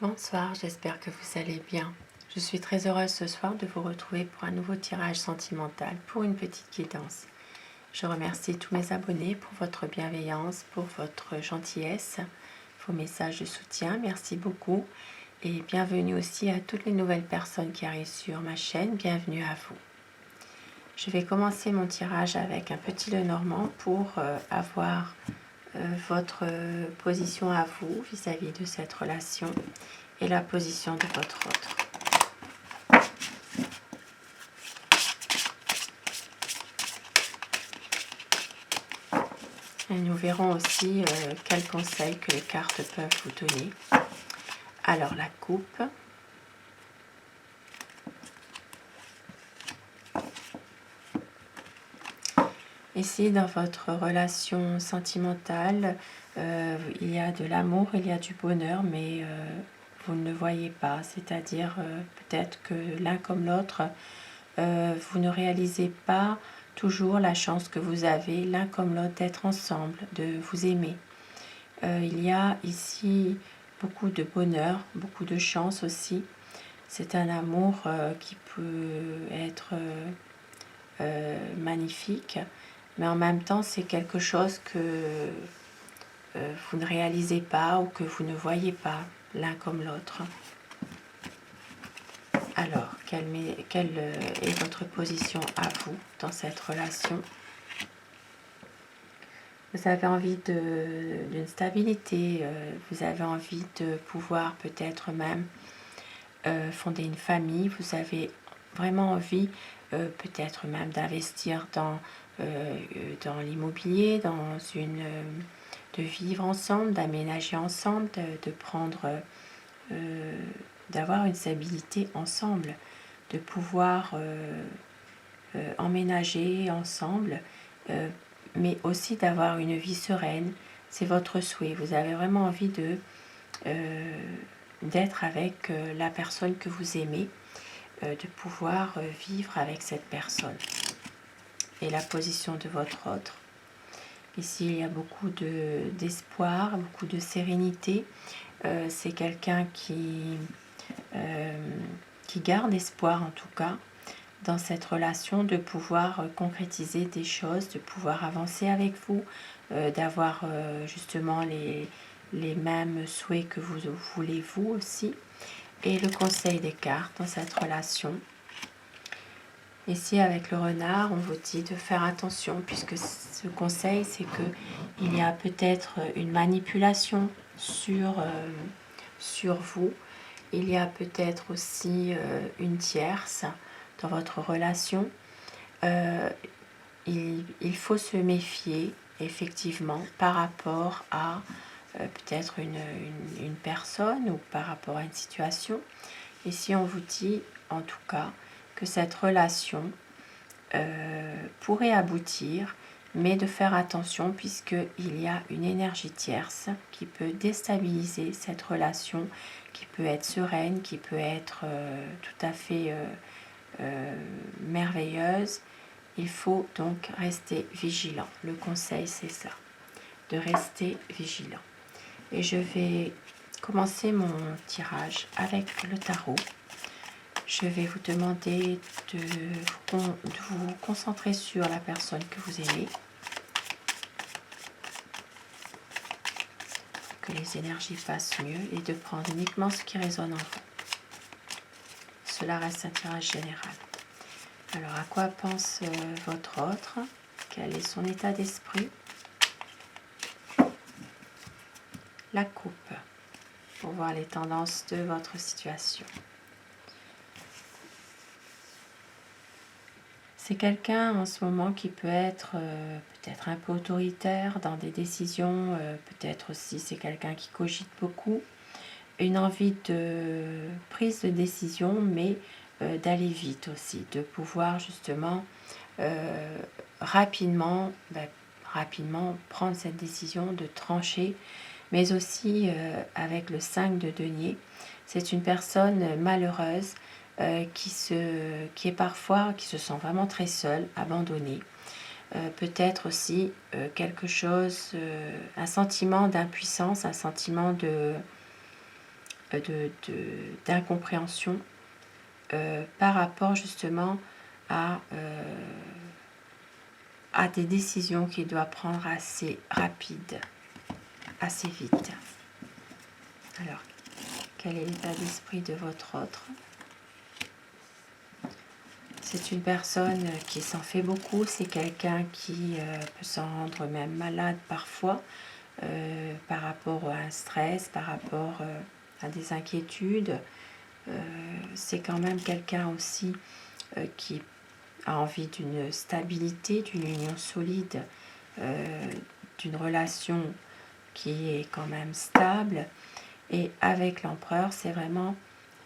Bonsoir, j'espère que vous allez bien. Je suis très heureuse ce soir de vous retrouver pour un nouveau tirage sentimental pour une petite guidance. Je remercie tous mes abonnés pour votre bienveillance, pour votre gentillesse, vos messages de soutien. Merci beaucoup et bienvenue aussi à toutes les nouvelles personnes qui arrivent sur ma chaîne. Bienvenue à vous. Je vais commencer mon tirage avec un petit Lenormand pour avoir votre position à vous vis-à-vis de cette relation et la position de votre autre. Et nous verrons aussi quels conseils que les cartes peuvent vous donner. Alors la coupe. Ici, dans votre relation sentimentale, il y a de l'amour, il y a du bonheur, mais vous ne le voyez pas. C'est-à-dire peut-être que l'un comme l'autre, vous ne réalisez pas toujours la chance que vous avez, l'un comme l'autre, d'être ensemble, de vous aimer. Il y a ici beaucoup de bonheur, beaucoup de chance aussi. C'est un amour qui peut être magnifique, mais en même temps c'est quelque chose que vous ne réalisez pas ou que vous ne voyez pas l'un comme l'autre. Alors, quelle est votre position à vous dans cette relation? Vous avez envie d'une stabilité, vous avez envie de pouvoir peut-être même fonder une famille, vous avez vraiment envie peut-être même d'investir dans l'immobilier, de vivre ensemble, d'aménager ensemble, de prendre, d'avoir une stabilité ensemble, de pouvoir emménager ensemble, mais aussi d'avoir une vie sereine. C'est votre souhait. Vous avez vraiment envie d'être avec la personne que vous aimez, de pouvoir vivre avec cette personne. Et la position de votre autre. Ici, il y a beaucoup d'espoir, beaucoup de sérénité. C'est quelqu'un qui garde espoir, en tout cas, dans cette relation, de pouvoir concrétiser des choses, de pouvoir avancer avec vous, d'avoir justement les mêmes souhaits que vous voulez vous aussi. Et le conseil des cartes dans cette relation. Ici, avec le renard, on vous dit de faire attention, puisque ce conseil, c'est que il y a peut-être une manipulation sur vous. Il y a peut-être aussi une tierce dans votre relation. Il faut se méfier, effectivement, par rapport à peut-être une personne ou par rapport à une situation. Ici, on vous dit, en tout cas, que cette relation pourrait aboutir, mais de faire attention puisqu'il y a une énergie tierce qui peut déstabiliser cette relation, qui peut être sereine, qui peut être tout à fait merveilleuse. Il faut donc rester vigilant. Le conseil, c'est ça, de rester vigilant. Et je vais commencer mon tirage avec le tarot. Je vais vous demander de vous concentrer sur la personne que vous aimez. Que les énergies passent mieux et de prendre uniquement ce qui résonne en vous. Cela reste un tirage général. Alors, à quoi pense votre autre? Quel est son état d'esprit? La coupe, pour voir les tendances de votre situation. C'est quelqu'un en ce moment qui peut être peut-être un peu autoritaire dans des décisions, peut-être aussi c'est quelqu'un qui cogite beaucoup, une envie de prise de décision, mais d'aller vite aussi, de pouvoir justement rapidement prendre cette décision, de trancher, mais aussi avec le 5 de denier. C'est une personne malheureuse qui se sent vraiment très seule, abandonnée. Peut-être aussi quelque chose, un sentiment d'impuissance, un sentiment d'incompréhension par rapport justement à des décisions qu'il doit prendre assez rapides, assez vite. Alors, quel est l'état d'esprit de votre autre? C'est une personne qui s'en fait beaucoup, c'est quelqu'un qui peut s'en rendre même malade parfois par rapport à un stress, par rapport à des inquiétudes. C'est quand même quelqu'un aussi qui a envie d'une stabilité, d'une union solide, d'une relation qui est quand même stable. Et avec l'empereur, c'est vraiment,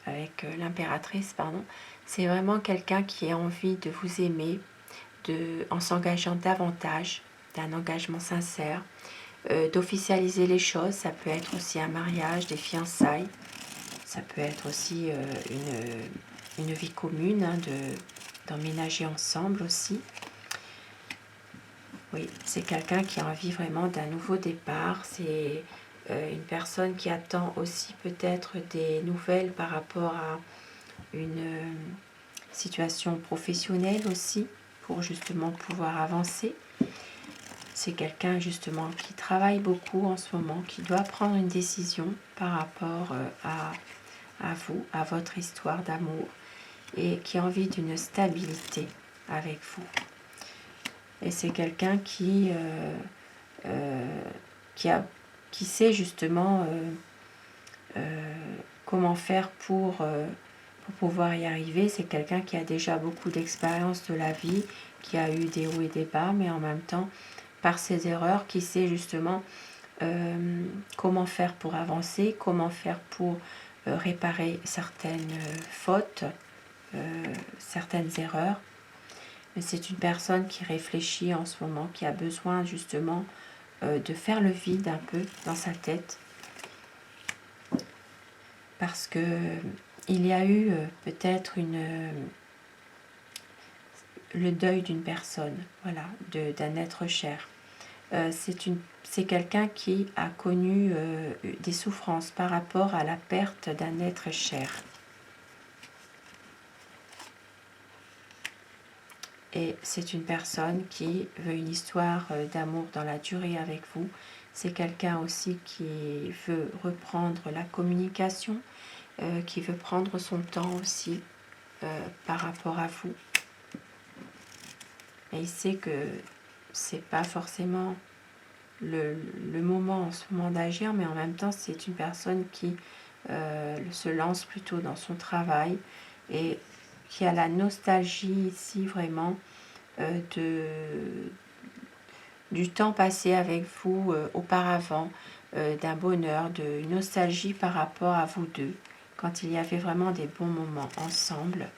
avec l'impératrice, pardon, c'est vraiment quelqu'un qui a envie de vous aimer, en s'engageant davantage, d'un engagement sincère, d'officialiser les choses. Ça peut être aussi un mariage, des fiançailles, ça peut être aussi une vie commune, hein, d'emménager ensemble aussi. Oui, c'est quelqu'un qui a envie vraiment d'un nouveau départ. C'est une personne qui attend aussi peut-être des nouvelles par rapport à une situation professionnelle aussi, pour justement pouvoir avancer. C'est quelqu'un justement qui travaille beaucoup en ce moment, qui doit prendre une décision par rapport à vous, à votre histoire d'amour, et qui a envie d'une stabilité avec vous. Et c'est quelqu'un qui sait justement comment faire pour pouvoir y arriver. C'est quelqu'un qui a déjà beaucoup d'expérience de la vie, qui a eu des hauts et des bas, mais en même temps, par ses erreurs, qui sait justement comment faire pour avancer, comment faire pour réparer certaines fautes, certaines erreurs. Mais c'est une personne qui réfléchit en ce moment, qui a besoin justement de faire le vide un peu dans sa tête, parce que il y a eu peut-être le deuil d'une personne, voilà, d'un être cher. C'est quelqu'un qui a connu des souffrances par rapport à la perte d'un être cher. Et c'est une personne qui veut une histoire d'amour dans la durée avec vous. C'est quelqu'un aussi qui veut reprendre la communication, qui veut prendre son temps aussi par rapport à vous. Et il sait que c'est pas forcément le moment en ce moment d'agir, mais en même temps c'est une personne qui se lance plutôt dans son travail et qui a la nostalgie ici vraiment du temps passé avec vous auparavant, d'un bonheur, d'une nostalgie par rapport à vous deux, quand il y avait vraiment des bons moments ensemble.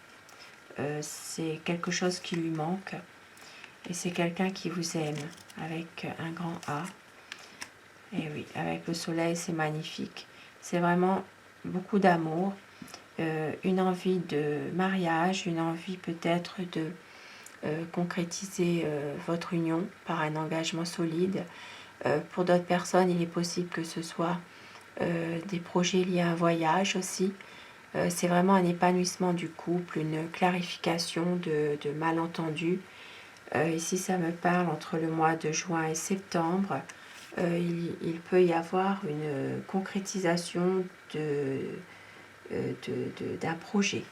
C'est quelque chose qui lui manque, et c'est quelqu'un qui vous aime avec un grand A. Et oui, avec le soleil, c'est magnifique. C'est vraiment beaucoup d'amour, une envie de mariage, une envie peut-être de concrétiser votre union par un engagement solide. Pour d'autres personnes, il est possible que ce soit des projets liés à un voyage aussi. C'est vraiment un épanouissement du couple, une clarification de malentendus. Ici, ça me parle entre le mois de juin et septembre. Il peut y avoir une concrétisation d'un projet.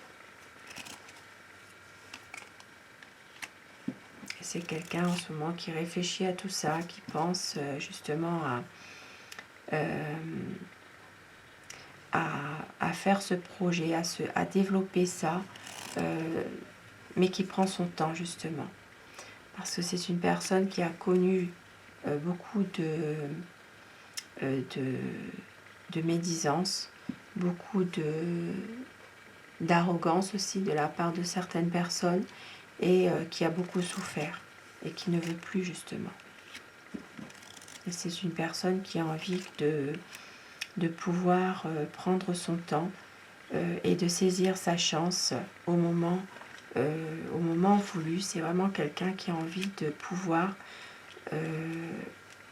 C'est quelqu'un en ce moment qui réfléchit à tout ça, qui pense justement à faire ce projet, à développer ça, mais qui prend son temps justement. Parce que c'est une personne qui a connu beaucoup de médisance, beaucoup d'arrogance aussi de la part de certaines personnes, et qui a beaucoup souffert et qui ne veut plus justement. Et c'est une personne qui a envie de pouvoir prendre son temps et de saisir sa chance au moment voulu. C'est vraiment quelqu'un qui a envie de pouvoir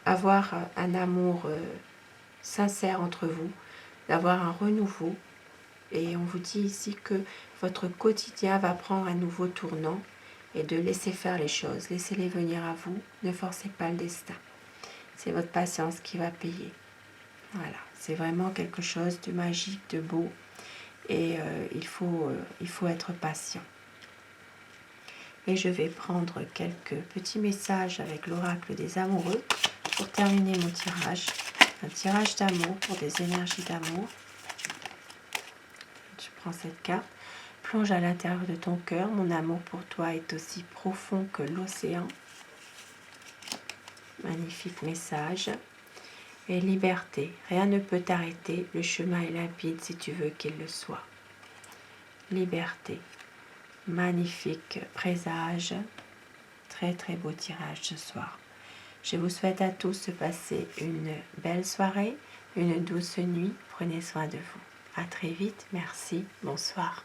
avoir un amour sincère entre vous, d'avoir un renouveau. Et on vous dit ici que votre quotidien va prendre un nouveau tournant et de laisser faire les choses. Laissez-les venir à vous, ne forcez pas le destin. C'est votre patience qui va payer. Voilà, c'est vraiment quelque chose de magique, de beau. Et il faut être patient. Et je vais prendre quelques petits messages avec l'oracle des amoureux pour terminer mon tirage. Un tirage d'amour pour des énergies d'amour. Je prends cette carte. Plonge à l'intérieur de ton cœur. Mon amour pour toi est aussi profond que l'océan. Magnifique message. Et liberté. Rien ne peut t'arrêter. Le chemin est limpide si tu veux qu'il le soit. Liberté. Magnifique présage. Très très beau tirage ce soir. Je vous souhaite à tous de passer une belle soirée, une douce nuit. Prenez soin de vous. À très vite. Merci. Bonsoir.